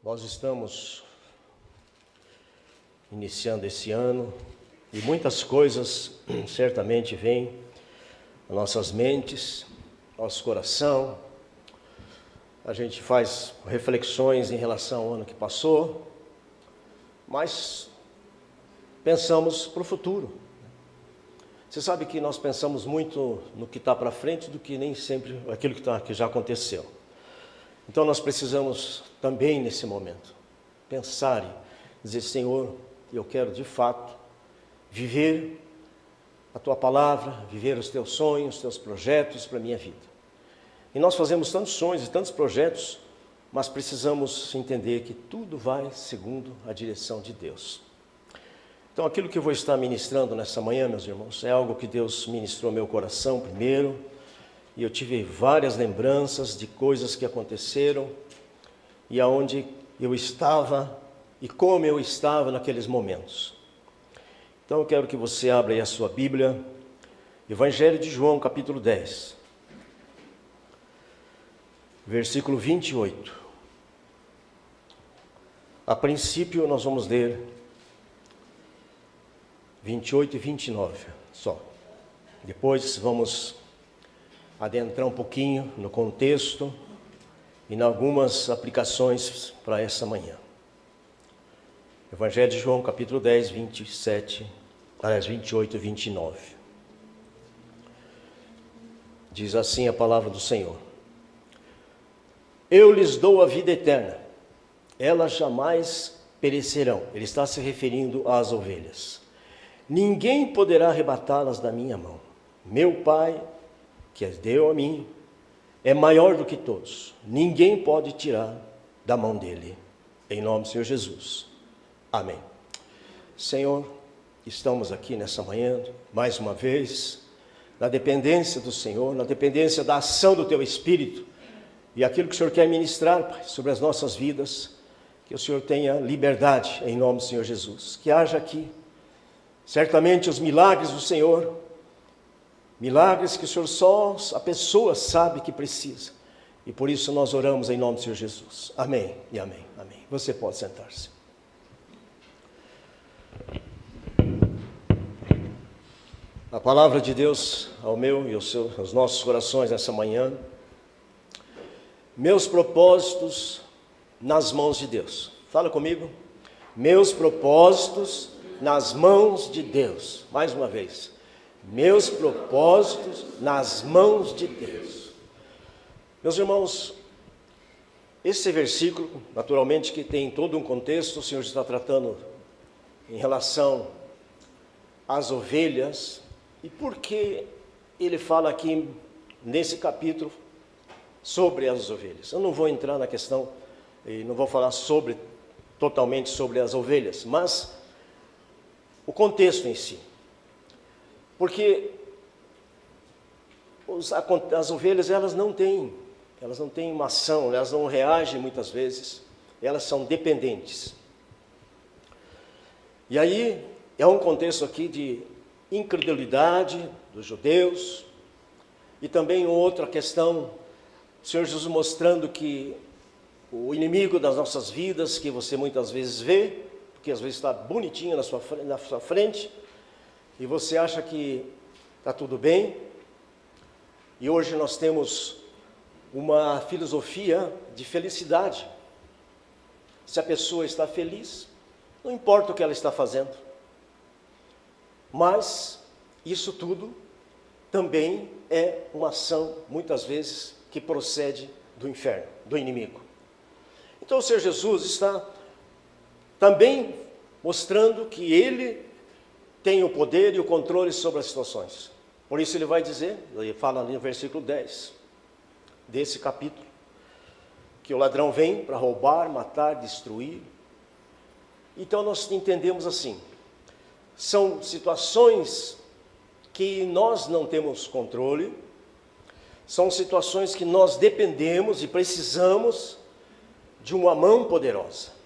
Nós estamos iniciando esse ano e muitas coisas certamente vêm às nossas mentes, nosso coração. A gente faz reflexões em relação ao ano que passou, mas pensamos para o futuro. Você sabe que nós pensamos muito no que está para frente do que nem sempre aquilo que já aconteceu. Então nós precisamos também nesse momento pensar e dizer: Senhor, eu quero de fato viver a Tua palavra, viver os Teus sonhos, os Teus projetos para a minha vida. E nós fazemos tantos sonhos e tantos projetos, mas precisamos entender que tudo vai segundo a direção de Deus. Então aquilo que eu vou estar ministrando nessa manhã, meus irmãos, é algo que Deus ministrou ao meu coração primeiro, e eu tive várias lembranças de coisas que aconteceram, e aonde eu estava, e como eu estava naqueles momentos. Então eu quero que você abra aí a sua Bíblia, Evangelho de João, capítulo 10, versículo 28. A princípio nós vamos ler 28 e 29 só. Depois vamos adentrar um pouquinho no contexto e em algumas aplicações para essa manhã. Evangelho de João, capítulo 10, 28 e 29. Diz assim a palavra do Senhor: Eu lhes dou a vida eterna, elas jamais perecerão. Ele está se referindo às ovelhas. Ninguém poderá arrebatá-las da minha mão. Meu Pai, que as deu a mim, é maior do que todos. Ninguém pode tirar da mão dele. Em nome do Senhor Jesus. Amém. Senhor, estamos aqui nessa manhã, mais uma vez, na dependência do Senhor, na dependência da ação do Teu Espírito, e aquilo que o Senhor quer ministrar, Pai, sobre as nossas vidas, que o Senhor tenha liberdade, em nome do Senhor Jesus. Que haja aqui, certamente, os milagres do Senhor, milagres que o Senhor só a pessoa sabe que precisa. E por isso nós oramos em nome do Senhor Jesus. Amém e amém. Amém. Você pode sentar-se. A palavra de Deus ao meu e aos nossos corações nessa manhã. Meus propósitos nas mãos de Deus. Fala comigo. Meus propósitos nas mãos de Deus. Mais uma vez. Meus propósitos nas mãos de Deus. Meus irmãos, esse versículo, naturalmente que tem todo um contexto, o Senhor está tratando em relação às ovelhas. E por que ele fala aqui nesse capítulo sobre as ovelhas? Eu não vou entrar na questão, e não vou falar totalmente sobre as ovelhas, mas o contexto em si. Porque as ovelhas, elas não têm uma ação, elas não reagem muitas vezes, elas são dependentes. E aí é um contexto aqui de incredulidade dos judeus, e também outra questão, o Senhor Jesus mostrando que o inimigo das nossas vidas, que você muitas vezes vê, porque às vezes está bonitinho na sua frente, e você acha que está tudo bem. E hoje nós temos uma filosofia de felicidade. Se a pessoa está feliz, não importa o que ela está fazendo. Mas isso tudo também é uma ação, muitas vezes, que procede do inferno, do inimigo. Então o Senhor Jesus está também mostrando que Ele tem o poder e o controle sobre as situações. Por isso ele vai dizer, ele fala ali no versículo 10 desse capítulo, que o ladrão vem para roubar, matar, destruir. Então nós entendemos assim, são situações que nós não temos controle, são situações que nós dependemos e precisamos de uma mão poderosa.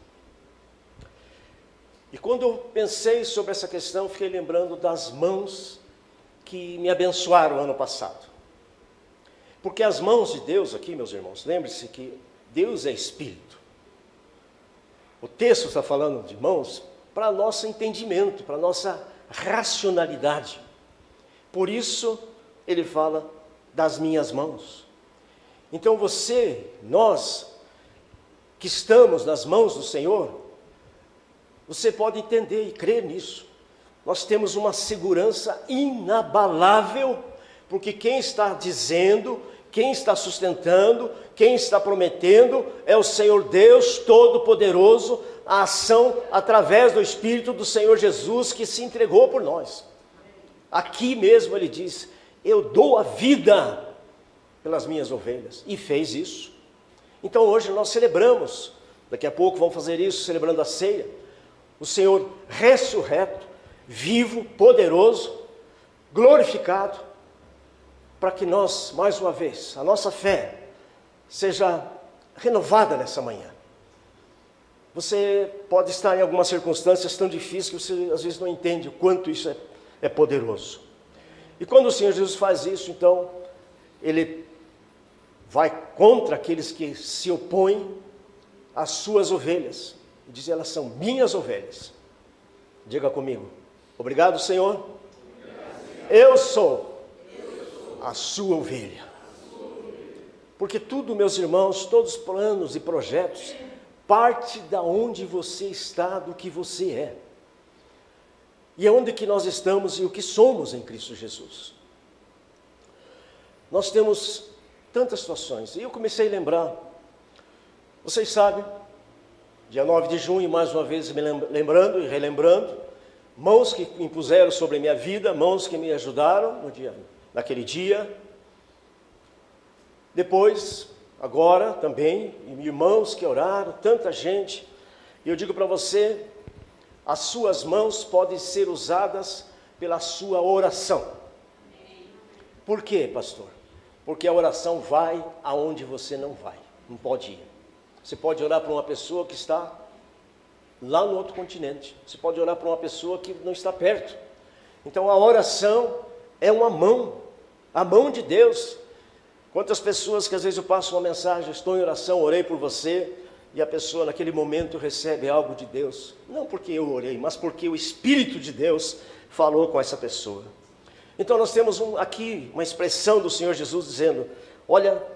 E quando eu pensei sobre essa questão, fiquei lembrando das mãos que me abençoaram ano passado. Porque as mãos de Deus aqui, meus irmãos, lembre-se que Deus é Espírito. O texto está falando de mãos para nosso entendimento, para nossa racionalidade. Por isso, ele fala das minhas mãos. Então nós que estamos nas mãos do Senhor, você pode entender e crer nisso. Nós temos uma segurança inabalável, porque quem está dizendo, quem está sustentando, quem está prometendo é o Senhor Deus Todo-Poderoso, a ação através do Espírito do Senhor Jesus que se entregou por nós. Aqui mesmo ele diz, eu dou a vida pelas minhas ovelhas, e fez isso. Então hoje nós celebramos, daqui a pouco vamos fazer isso, celebrando a ceia, o Senhor ressurreto, vivo, poderoso, glorificado, para que nós, mais uma vez, a nossa fé seja renovada nessa manhã. Você pode estar em algumas circunstâncias tão difíceis que você às vezes não entende o quanto isso é poderoso. E quando o Senhor Jesus faz isso, então, Ele vai contra aqueles que se opõem às suas ovelhas. E diz, elas são minhas ovelhas. Diga comigo, obrigado, Senhor. Eu sou a sua ovelha. Porque tudo, meus irmãos, todos os planos e projetos, parte da onde você está, do que você é. E é onde que nós estamos e o que somos em Cristo Jesus. Nós temos tantas situações. E eu comecei a lembrar, vocês sabem, dia 9 de junho, mais uma vez me lembrando e relembrando, mãos que impuseram sobre a minha vida, mãos que me ajudaram naquele dia. Depois, agora também, irmãos que oraram, tanta gente. E eu digo para você, as suas mãos podem ser usadas pela sua oração. Por quê, pastor? Porque a oração vai aonde você não vai, não pode ir. Você pode orar para uma pessoa que está lá no outro continente. Você pode orar para uma pessoa que não está perto. Então a oração é uma mão, a mão de Deus. Quantas pessoas que às vezes eu passo uma mensagem, estou em oração, orei por você, e a pessoa naquele momento recebe algo de Deus. Não porque eu orei, mas porque o Espírito de Deus falou com essa pessoa. Então nós temos aqui uma expressão do Senhor Jesus dizendo, olha,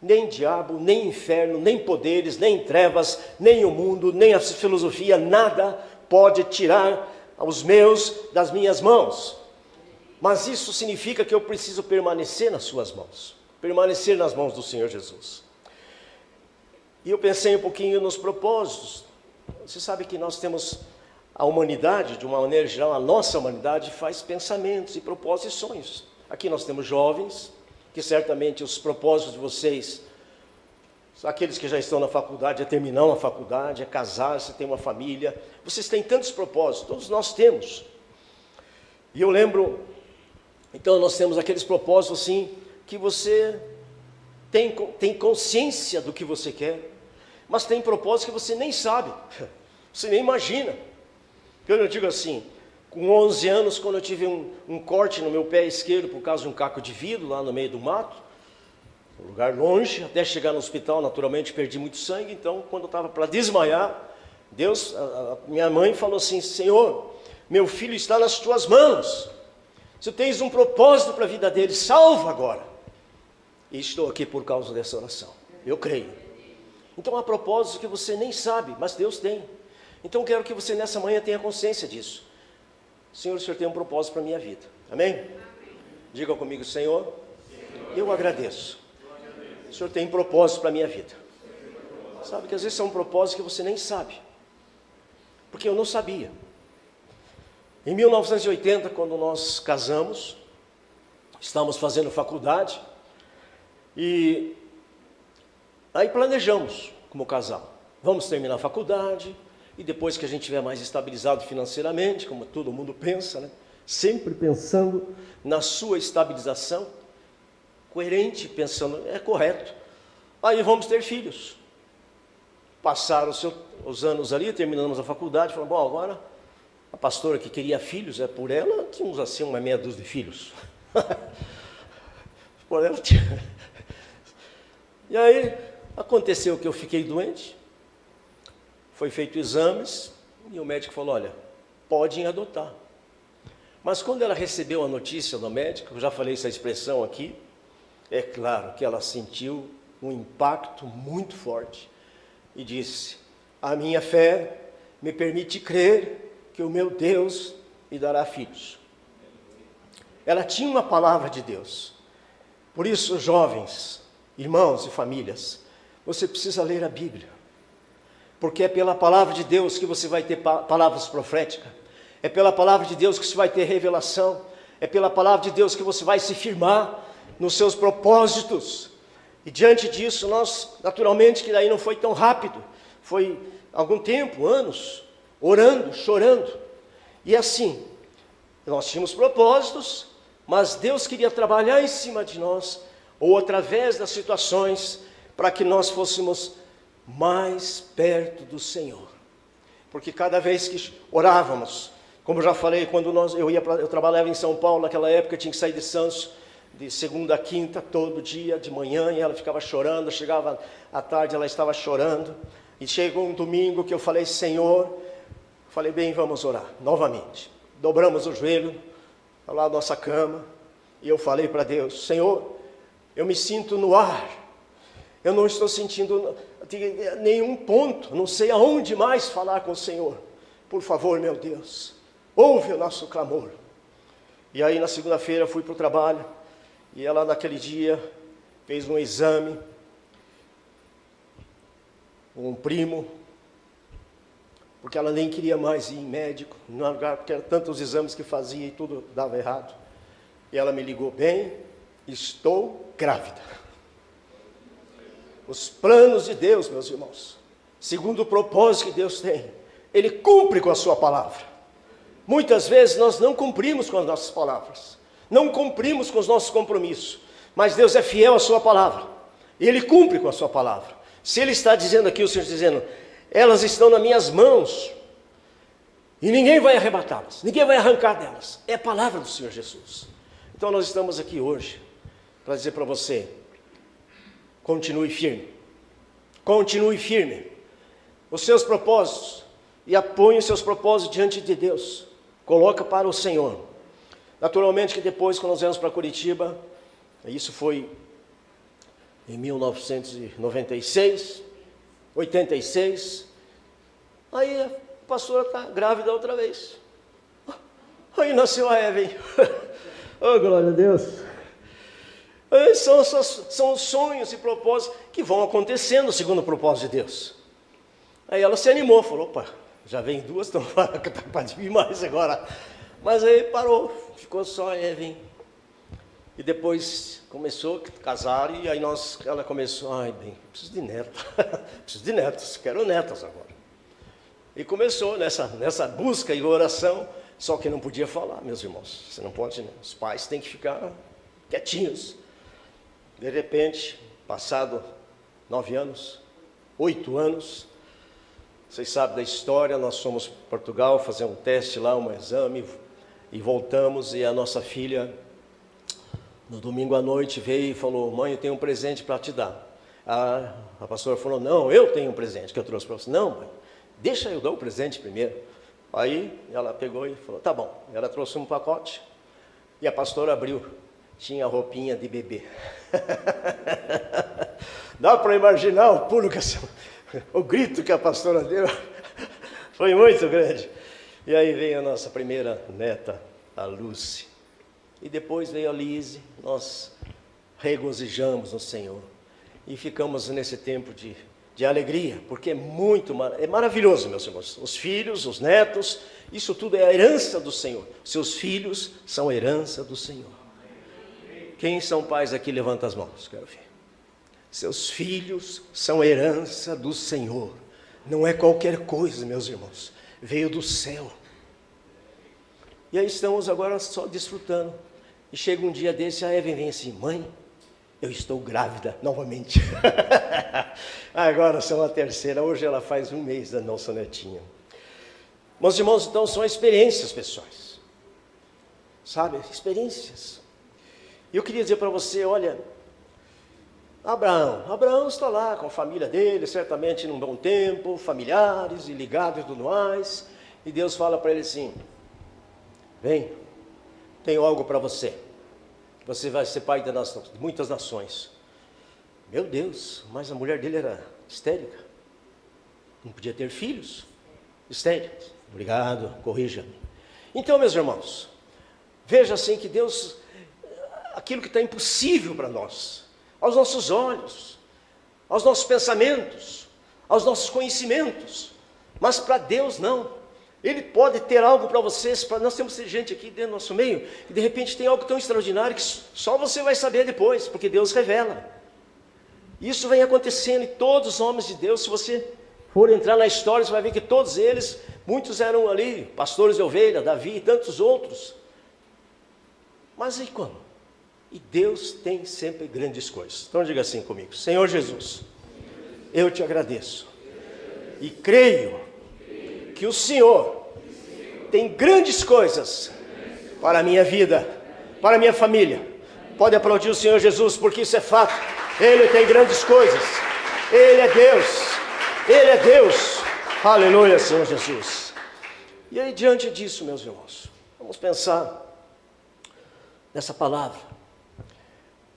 nem diabo, nem inferno, nem poderes, nem trevas, nem o mundo, nem a filosofia, nada pode tirar os meus das minhas mãos. Mas isso significa que eu preciso permanecer nas suas mãos, permanecer nas mãos do Senhor Jesus. E eu pensei um pouquinho nos propósitos. Você sabe que nós temos a humanidade, de uma maneira geral, a nossa humanidade faz pensamentos e propósitos e sonhos. Aqui nós temos jovens, que certamente os propósitos de vocês, aqueles que já estão na faculdade, é terminar uma faculdade, é casar, você tem uma família. Vocês têm tantos propósitos, todos nós temos. E eu lembro, então nós temos aqueles propósitos assim, que você tem consciência do que você quer, mas tem propósitos que você nem sabe, você nem imagina. Eu digo assim, com 11 anos, quando eu tive um corte no meu pé esquerdo por causa de um caco de vidro lá no meio do mato, um lugar longe, até chegar no hospital, naturalmente perdi muito sangue. Então, quando eu estava para desmaiar, minha mãe falou assim, Senhor, meu filho está nas tuas mãos, se tens um propósito para a vida dele, salva agora. E estou aqui por causa dessa oração, eu creio. Então há propósitos que você nem sabe, mas Deus tem. Então eu quero que você nessa manhã tenha consciência disso. Senhor, o Senhor tem um propósito para a minha vida, amém? Diga comigo, Senhor, eu agradeço. O Senhor tem um propósito para a minha vida. Sabe que às vezes são propósitos que você nem sabe, porque eu não sabia. Em 1980, quando nós casamos, estávamos fazendo faculdade, e aí planejamos como casal, vamos terminar a faculdade, e depois que a gente estiver mais estabilizado financeiramente, como todo mundo pensa, né? Sempre pensando na sua estabilização, coerente, pensando, é correto, aí vamos ter filhos. Passaram os anos ali, terminamos a faculdade, falamos, bom, agora a pastora que queria filhos, por ela tínhamos assim uma meia dúzia de filhos. Por ela tinha... E aí aconteceu que eu fiquei doente, Foi feito exames e o médico falou, olha, podem adotar. Mas quando ela recebeu a notícia do médico, eu já falei essa expressão aqui, é claro que ela sentiu um impacto muito forte e disse, a minha fé me permite crer que o meu Deus me dará filhos. Ela tinha uma palavra de Deus. Por isso, jovens, irmãos e famílias, você precisa ler a Bíblia. Porque é pela palavra de Deus que você vai ter palavras proféticas. É pela palavra de Deus que você vai ter revelação. É pela palavra de Deus que você vai se firmar nos seus propósitos. E diante disso, nós, naturalmente, que daí não foi tão rápido. Foi algum tempo, anos, orando, chorando. E assim, nós tínhamos propósitos, mas Deus queria trabalhar em cima de nós, ou através das situações, para que nós fôssemos mais perto do Senhor. Porque cada vez que orávamos, como eu já falei, quando eu trabalhava em São Paulo, naquela época eu tinha que sair de Santos, de segunda a quinta, todo dia, de manhã, e ela ficava chorando, chegava à tarde, ela estava chorando, e chegou um domingo que eu falei, Senhor, falei, bem, vamos orar, novamente. Dobramos o joelho, lá na nossa cama, e eu falei para Deus, Senhor, eu me sinto no ar, eu não estou sentindo nenhum ponto, não sei aonde mais falar com o Senhor. Por favor, meu Deus, ouve o nosso clamor. E aí na segunda-feira eu fui para o trabalho, e ela naquele dia fez um exame, um primo, porque ela nem queria mais ir em médico, porque eram tantos exames que fazia e tudo dava errado. E ela me ligou, bem, estou grávida. Os planos de Deus, meus irmãos, segundo o propósito que Deus tem, Ele cumpre com a sua palavra. Muitas vezes nós não cumprimos com as nossas palavras, não cumprimos com os nossos compromissos, mas Deus é fiel à sua palavra, e Ele cumpre com a sua palavra. Se Ele está dizendo aqui, o Senhor está dizendo, elas estão nas minhas mãos, e ninguém vai arrebatá-las, ninguém vai arrancar delas, é a palavra do Senhor Jesus. Então nós estamos aqui hoje, para dizer para você, continue firme, os seus propósitos, e aponhe os seus propósitos diante de Deus, coloca para o Senhor. Naturalmente que depois, quando nós viemos para Curitiba, isso foi em 1996, 86, aí a pastora está grávida outra vez, aí nasceu a Evelyn, oh glória a Deus. São sonhos e propósitos que vão acontecendo segundo o propósito de Deus. Aí ela se animou, falou, opa, já vem duas, então pode vir mais agora. Mas aí parou, ficou só a Evelyn. E depois começou a casar, e aí ela começou, ai bem, preciso de netos, preciso de netos, quero netas agora. E começou nessa busca e oração, só que não podia falar, meus irmãos, você não pode, né? Os pais têm que ficar quietinhos. De repente, passado 9 anos, 8 anos, vocês sabem da história, nós fomos para Portugal fazer um teste lá, um exame, e voltamos, e a nossa filha, no domingo à noite, veio e falou, mãe, eu tenho um presente para te dar. A pastora falou, não, eu tenho um presente que eu trouxe para você. Não, mãe, deixa eu dar o presente primeiro. Aí ela pegou e falou, tá bom. Ela trouxe um pacote, e a pastora abriu. Tinha roupinha de bebê. Dá para imaginar o pulo o grito que a pastora deu. Foi muito grande. E aí veio a nossa primeira neta, a Lucy. E depois veio a Lise. Nós regozijamos no Senhor. E ficamos nesse tempo de alegria, porque é maravilhoso, meus irmãos. Os filhos, os netos, isso tudo é a herança do Senhor. Seus filhos são a herança do Senhor. Quem são pais aqui, levanta as mãos, quero ver. Seus filhos são herança do Senhor. Não é qualquer coisa, meus irmãos. Veio do céu. E aí estamos agora só desfrutando. E chega um dia desse, a Evelyn vem assim, mãe, eu estou grávida novamente. Agora são a terceira, hoje ela faz 1 mês da nossa netinha. Meus irmãos, então são experiências pessoais. Sabe, experiências. E eu queria dizer para você, olha, Abraão está lá com a família dele, certamente num bom tempo, familiares e ligados e tudo mais. E Deus fala para ele assim: vem, tenho algo para você. Você vai ser pai de muitas nações. Meu Deus, mas a mulher dele era histérica. Não podia ter filhos. Histérica. Obrigado, corrija-me. Então, meus irmãos, veja assim que Deus, aquilo que está impossível para nós, aos nossos olhos, aos nossos pensamentos, aos nossos conhecimentos, mas para Deus não. Ele pode ter algo para vocês. Nós temos gente aqui dentro do nosso meio que de repente tem algo tão extraordinário que só você vai saber depois, porque Deus revela. Isso vem acontecendo em todos os homens de Deus. Se você for entrar na história, você vai ver que todos eles, muitos eram ali pastores de ovelha, Davi e tantos outros. Mas e como? E Deus tem sempre grandes coisas. Então diga assim comigo: Senhor Jesus, eu te agradeço e creio que o Senhor tem grandes coisas para a minha vida, para a minha família. Pode aplaudir o Senhor Jesus, porque isso é fato. Ele tem grandes coisas. Ele é Deus. Ele é Deus. Aleluia, Senhor Jesus. E aí, diante disso, meus irmãos, vamos pensar nessa palavra.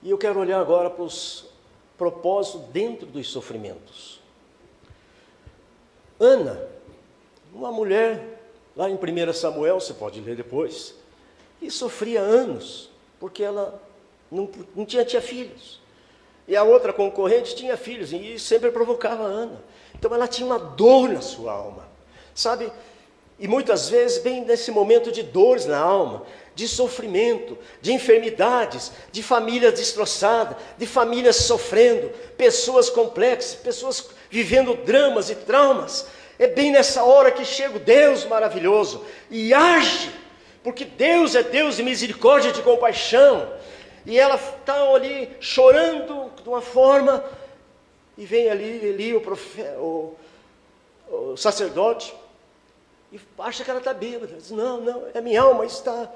E eu quero olhar agora para os propósitos dentro dos sofrimentos. Ana, uma mulher, lá em 1 Samuel, você pode ler depois, e sofria anos, porque ela não tinha filhos. E a outra concorrente tinha filhos, e sempre provocava a Ana. Então ela tinha uma dor na sua alma, sabe? E muitas vezes, bem nesse momento de dores na alma, de sofrimento, de enfermidades, de famílias destroçadas, de famílias sofrendo, pessoas complexas, pessoas vivendo dramas e traumas. É bem nessa hora que chega o Deus maravilhoso e age, porque Deus é Deus de misericórdia e de compaixão. E ela está ali chorando de uma forma, e vem ali Eli, o sacerdote, e acha que ela está bêbada. Diz: não, é minha alma está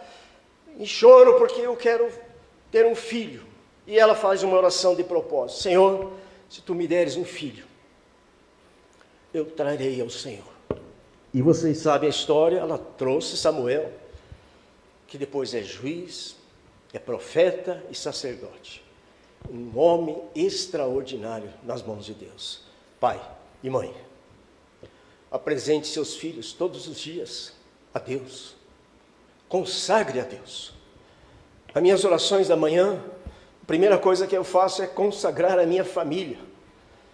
em choro porque eu quero ter um filho. E ela faz uma oração de propósito: Senhor, se tu me deres um filho, eu trarei ao Senhor. E vocês sabem a história. Ela trouxe Samuel, que depois é juiz, é profeta e sacerdote. Um homem extraordinário nas mãos de Deus. Pai e mãe, apresente seus filhos todos os dias a Deus. Consagre a Deus. As minhas orações da manhã, a primeira coisa que eu faço é consagrar a minha família.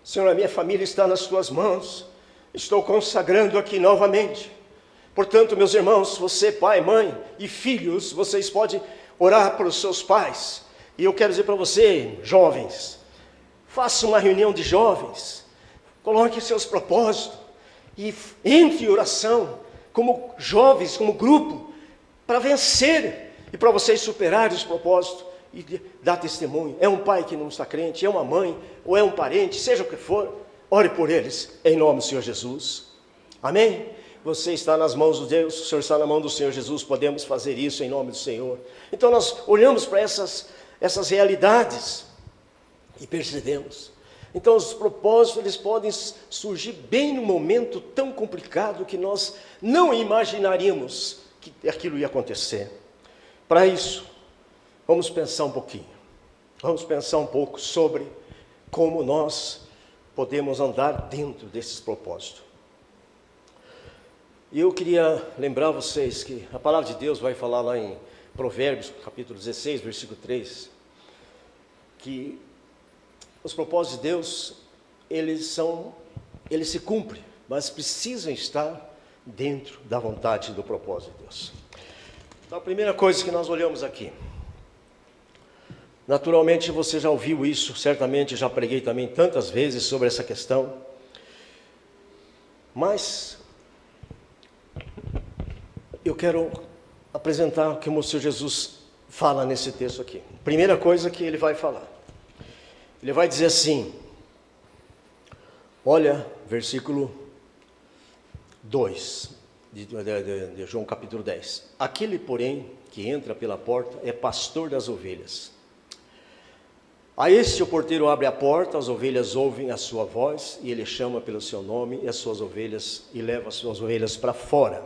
Senhor, a minha família está nas tuas mãos. Estou consagrando aqui novamente. Portanto, meus irmãos, você, pai, mãe e filhos, vocês podem orar para os seus pais. E eu quero dizer para você, jovens, faça uma reunião de jovens, coloque seus propósitos e entre em oração, como jovens, como grupo, para vencer e para vocês superarem os propósitos e dar testemunho. É um pai que não está crente, é uma mãe, ou é um parente, seja o que for, ore por eles, em nome do Senhor Jesus. Amém? Você está nas mãos de Deus, o Senhor está na mão do Senhor Jesus, podemos fazer isso em nome do Senhor. Então nós olhamos para essas realidades e percebemos. Então os propósitos, eles podem surgir bem num momento tão complicado que nós não imaginaríamos que aquilo ia acontecer. Para isso, vamos pensar um pouquinho. Vamos pensar um pouco sobre como nós podemos andar dentro desses propósitos. E eu queria lembrar vocês que a palavra de Deus vai falar lá em Provérbios, capítulo 16, versículo 3, que os propósitos de Deus, eles se cumprem, mas precisam estar dentro da vontade e do propósito de Deus. Então, a primeira coisa que nós olhamos aqui, naturalmente você já ouviu isso, certamente já preguei também tantas vezes sobre essa questão, mas eu quero apresentar como o Senhor Jesus fala nesse texto aqui. Primeira coisa que ele vai falar, ele vai dizer assim, olha, versículo 2 de João capítulo 10. Aquele, porém, que entra pela porta é pastor das ovelhas. A este o porteiro abre a porta, as ovelhas ouvem a sua voz, e ele chama pelo seu nome, e as suas ovelhas, e leva as suas ovelhas para fora.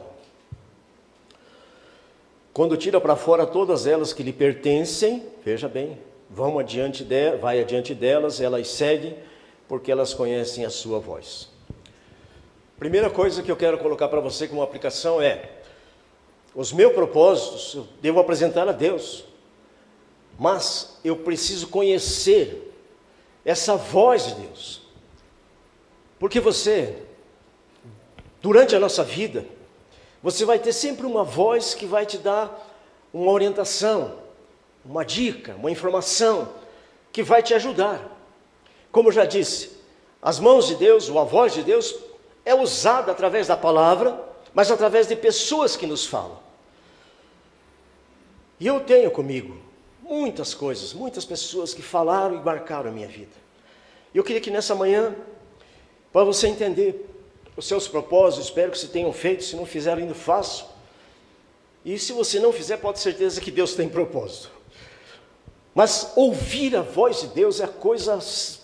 Quando tira para fora todas elas que lhe pertencem, veja bem, vai adiante delas, elas seguem, porque elas conhecem a sua voz. Primeira coisa que eu quero colocar para você como aplicação é: os meus propósitos eu devo apresentar a Deus, mas eu preciso conhecer essa voz de Deus, porque durante a nossa vida, você vai ter sempre uma voz que vai te dar uma orientação, uma dica, uma informação, que vai te ajudar. Como eu já disse, as mãos de Deus, ou a voz de Deus, é usada através da palavra, mas através de pessoas que nos falam. E eu tenho comigo muitas coisas, muitas pessoas que falaram e marcaram a minha vida. E eu queria que nessa manhã, para você entender os seus propósitos, espero que você tenham feito, se não fizeram ainda, façam. E se você não fizer, pode ter certeza que Deus tem propósito. Mas ouvir a voz de Deus é a coisa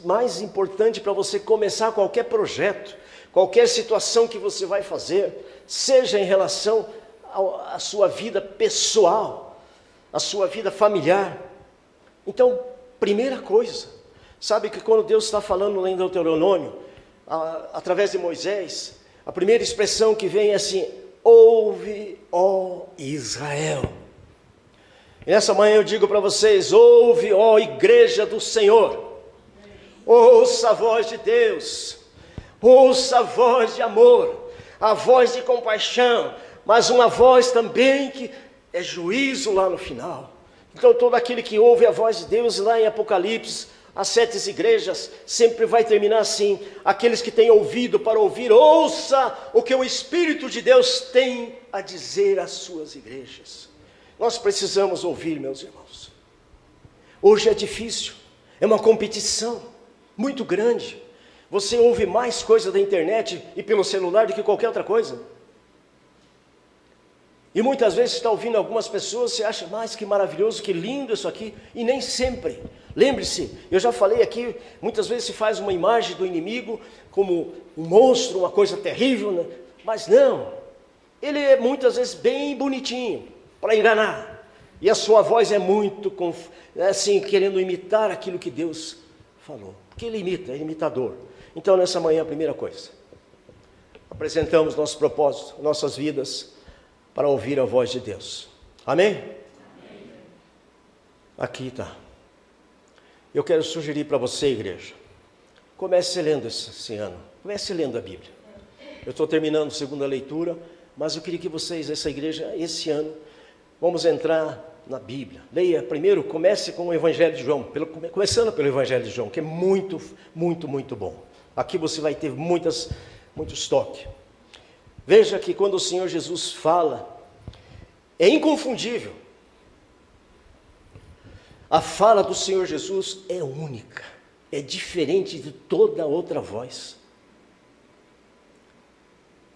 mais importante para você começar qualquer projeto, qualquer situação que você vai fazer, seja em relação à sua vida pessoal, à sua vida familiar. Então, primeira coisa, sabe que quando Deus está falando lá em Deuteronômio, através de Moisés, a primeira expressão que vem é assim: ouve, ó Israel. E nessa manhã eu digo para vocês: ouve, ó igreja do Senhor, ouça a voz de Deus, ouça a voz de amor, a voz de compaixão, mas uma voz também que é juízo lá no final. Então todo aquele que ouve a voz de Deus, lá em Apocalipse, as 7 igrejas, sempre vai terminar assim: aqueles que têm ouvido para ouvir, ouça o que o Espírito de Deus tem a dizer às suas igrejas. Nós precisamos ouvir, meus irmãos. Hoje é difícil, é uma competição muito grande. Você ouve mais coisa da internet e pelo celular do que qualquer outra coisa. E muitas vezes você está ouvindo algumas pessoas, você acha, mas que maravilhoso, que lindo isso aqui, e nem sempre. Lembre-se, eu já falei aqui, muitas vezes se faz uma imagem do inimigo como um monstro, uma coisa terrível, né? Mas não, ele é muitas vezes bem bonitinho, para enganar. E a sua voz é muito, assim, querendo imitar aquilo que Deus falou. Porque ele imita, é imitador. Então nessa manhã, a primeira coisa, apresentamos nosso propósito, nossas vidas, para ouvir a voz de Deus. Amém? Amém. Aqui está. Eu quero sugerir para você, igreja, comece lendo esse ano, comece lendo a Bíblia. Eu estou terminando a segunda leitura, mas eu queria que vocês, essa igreja, esse ano, vamos entrar na Bíblia. Leia primeiro, comece com o Evangelho de João, começando pelo Evangelho de João, que é muito, muito, muito bom. Aqui você vai ter muito toques. Veja que quando o Senhor Jesus fala, é inconfundível. A fala do Senhor Jesus é única, é diferente de toda outra voz.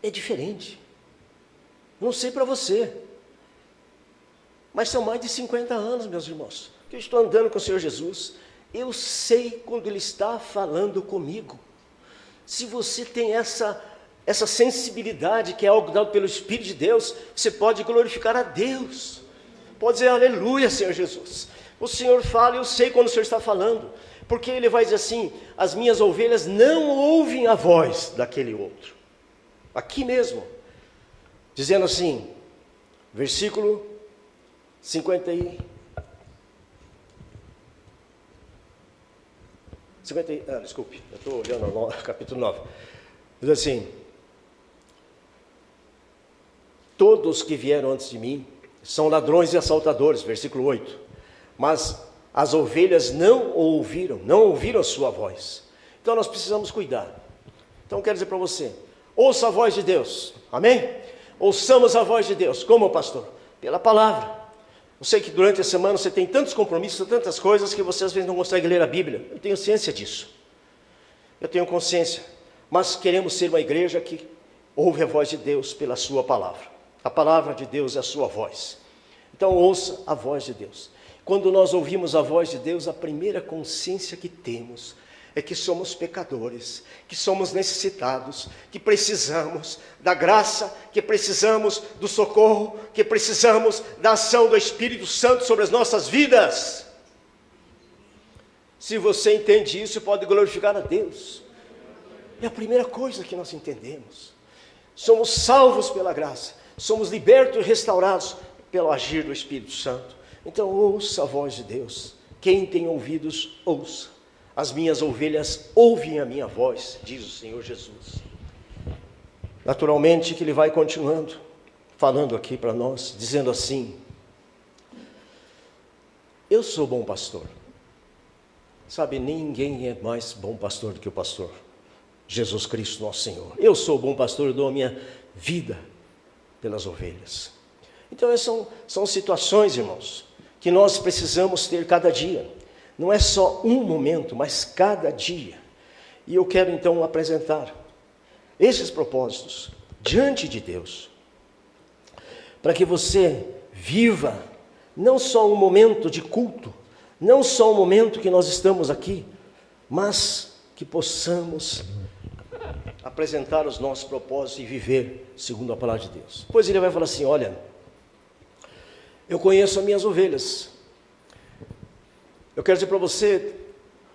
É diferente. Não sei para você, mas são mais de 50 anos, meus irmãos, que eu estou andando com o Senhor Jesus. Eu sei quando Ele está falando comigo. Se você tem essa sensibilidade, que é algo dado pelo Espírito de Deus, você pode glorificar a Deus, pode dizer aleluia, Senhor Jesus. O Senhor fala, eu sei quando o Senhor está falando, porque Ele vai dizer assim: as minhas ovelhas não ouvem a voz daquele outro. Aqui mesmo, dizendo assim, versículo 50 desculpe, eu estou olhando no capítulo 9, diz assim: todos que vieram antes de mim são ladrões e assaltadores, versículo 8, mas as ovelhas não ouviram a sua voz. Então nós precisamos cuidar. Então quero dizer para você, ouça a voz de Deus, amém? Ouçamos a voz de Deus, como pastor? Pela palavra. Eu sei que durante a semana você tem tantos compromissos, tantas coisas, que você às vezes não consegue ler a Bíblia. Eu tenho ciência disso. Eu tenho consciência. Mas queremos ser uma igreja que ouve a voz de Deus pela sua palavra. A palavra de Deus é a sua voz. Então ouça a voz de Deus. Quando nós ouvimos a voz de Deus, a primeira consciência que temos é que somos pecadores, que somos necessitados, que precisamos da graça, que precisamos do socorro, que precisamos da ação do Espírito Santo sobre as nossas vidas. Se você entende isso, pode glorificar a Deus. É a primeira coisa que nós entendemos. Somos salvos pela graça, somos libertos e restaurados pelo agir do Espírito Santo. Então ouça a voz de Deus. Quem tem ouvidos, ouça. As minhas ovelhas ouvem a minha voz, diz o Senhor Jesus. Naturalmente que ele vai continuando, falando aqui para nós, dizendo assim: eu sou bom pastor. Sabe, ninguém é mais bom pastor do que o pastor Jesus Cristo, nosso Senhor. Eu sou bom pastor, eu dou a minha vida pelas ovelhas. Então essas são situações, irmãos, que nós precisamos ter cada dia. Não é só um momento, mas cada dia. E eu quero então apresentar esses propósitos diante de Deus, para que você viva não só um momento de culto, não só um momento que nós estamos aqui, mas que possamos apresentar os nossos propósitos e viver segundo a palavra de Deus. Pois ele vai falar assim: olha, eu conheço as minhas ovelhas. Eu quero dizer para você,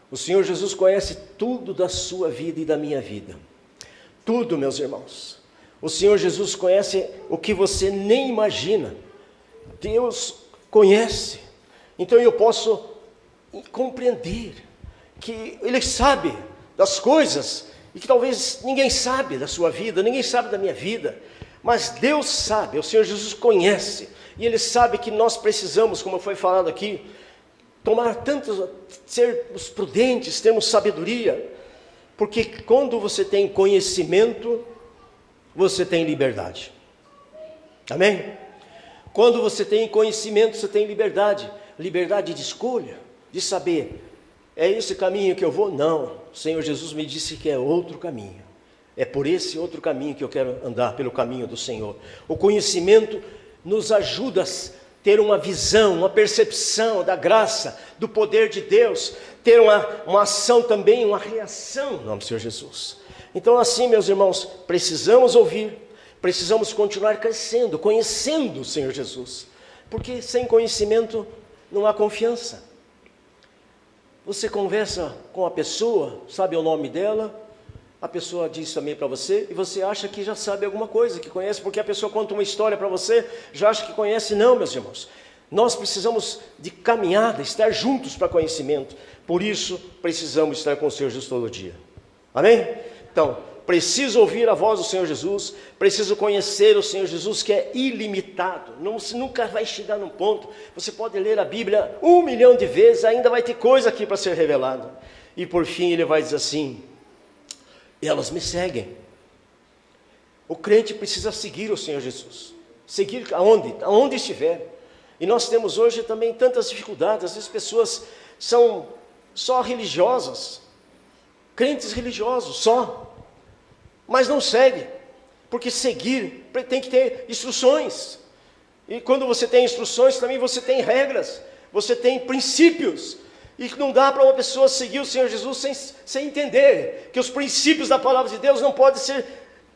o Senhor Jesus conhece tudo da sua vida e da minha vida. Tudo, meus irmãos. O Senhor Jesus conhece o que você nem imagina. Deus conhece. Então eu posso compreender que Ele sabe das coisas e que talvez ninguém sabe da sua vida, ninguém sabe da minha vida. Mas Deus sabe, o Senhor Jesus conhece. E Ele sabe que nós precisamos, como foi falado aqui, sermos prudentes, termos sabedoria, porque quando você tem conhecimento, você tem liberdade. Amém? Quando você tem conhecimento, você tem liberdade. Liberdade de escolha, de saber, é esse caminho que eu vou? Não, o Senhor Jesus me disse que é outro caminho. É por esse outro caminho que eu quero andar, pelo caminho do Senhor. O conhecimento nos ajuda a ter uma visão, uma percepção da graça, do poder de Deus, ter uma ação também, uma reação no nome do Senhor Jesus. Então assim, meus irmãos, precisamos ouvir, precisamos continuar crescendo, conhecendo o Senhor Jesus, porque sem conhecimento não há confiança. Você conversa com a pessoa, sabe o nome dela, a pessoa diz também para você, e você acha que já sabe alguma coisa, que conhece, porque a pessoa conta uma história para você, já acha que conhece. Não, meus irmãos, nós precisamos de caminhada, estar juntos para conhecimento, por isso precisamos estar com o Senhor Jesus todo dia. Amém? Então, preciso ouvir a voz do Senhor Jesus, preciso conhecer o Senhor Jesus, que é ilimitado. Você nunca vai chegar num ponto, você pode ler a Bíblia 1 milhão de vezes, ainda vai ter coisa aqui para ser revelada. E por fim ele vai dizer assim: elas me seguem. O crente precisa seguir o Senhor Jesus, seguir aonde estiver. E nós temos hoje também tantas dificuldades. Às vezes pessoas são só religiosas, crentes religiosos só, mas não seguem, porque seguir tem que ter instruções. E quando você tem instruções, também você tem regras, você tem princípios. E não dá para uma pessoa seguir o Senhor Jesus sem entender que os princípios da palavra de Deus não podem ser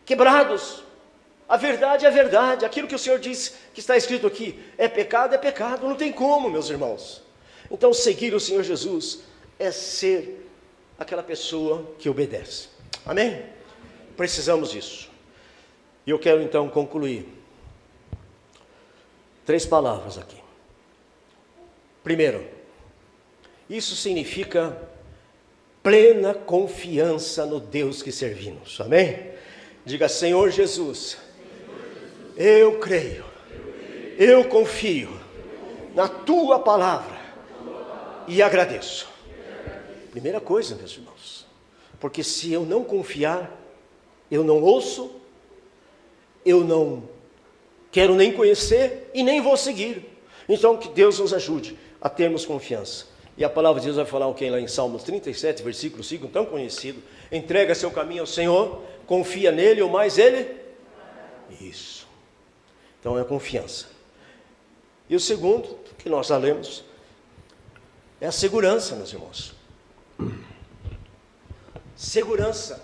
quebrados. A verdade é a verdade. Aquilo que o Senhor diz, que está escrito aqui, é pecado, não tem como, meus irmãos. Então seguir o Senhor Jesus é ser aquela pessoa que obedece. Amém? Precisamos disso. E eu quero então concluir. 3 palavras aqui. Primeiro, isso significa plena confiança no Deus que servimos. Amém? Diga: Senhor Jesus, eu creio, eu confio na Tua palavra e agradeço. Primeira coisa, meus irmãos, porque se eu não confiar, eu não ouço, eu não quero nem conhecer e nem vou seguir. Então que Deus nos ajude a termos confiança. E a palavra de Deus vai falar o que lá em Salmos 37, versículo 5, tão conhecido: entrega seu caminho ao Senhor, confia nele, ou mais ele? Isso. Então é confiança. E o segundo, que nós já lemos, É a segurança, meus irmãos. Segurança.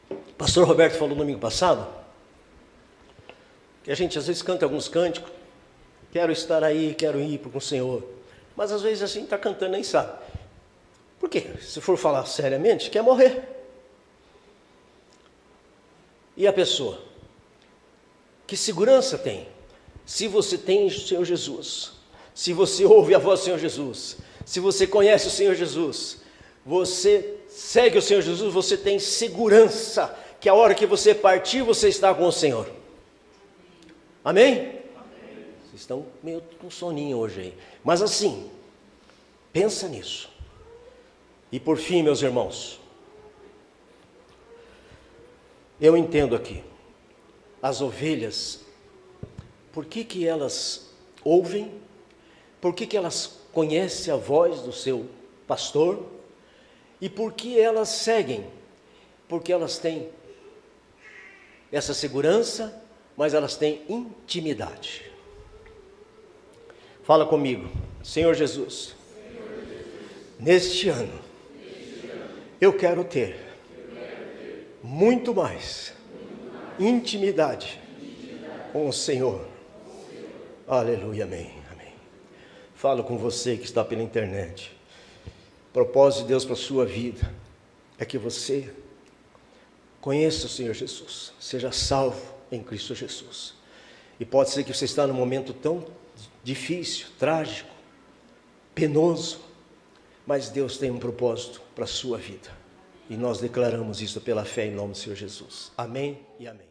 O pastor Roberto falou no domingo passado que a gente às vezes canta alguns cânticos. Quero estar aí, quero ir com o Senhor. Mas às vezes assim está cantando, nem sabe. Por quê? Se for falar seriamente, quer morrer. E a pessoa? Que segurança tem? Se você tem o Senhor Jesus, se você ouve a voz do Senhor Jesus, se você conhece o Senhor Jesus, você segue o Senhor Jesus, você tem segurança que a hora que você partir, você está com o Senhor. Amém? Amém. Vocês estão meio com soninho hoje aí. Mas assim, pensa nisso. E por fim, meus irmãos, eu entendo aqui, as ovelhas, por que elas ouvem, por que elas conhecem a voz do seu pastor, e por que elas seguem? Porque elas têm essa segurança, mas elas têm intimidade. Fala comigo, Senhor Jesus, neste ano, eu quero ter muito mais intimidade com o Senhor. Aleluia, amém, amém. Falo com você que está pela internet. O propósito de Deus para a sua vida é que você conheça o Senhor Jesus, seja salvo em Cristo Jesus. E pode ser que você está num momento tão difícil, trágico, penoso, mas Deus tem um propósito para a sua vida. E nós declaramos isso pela fé em nome do Senhor Jesus. Amém e amém.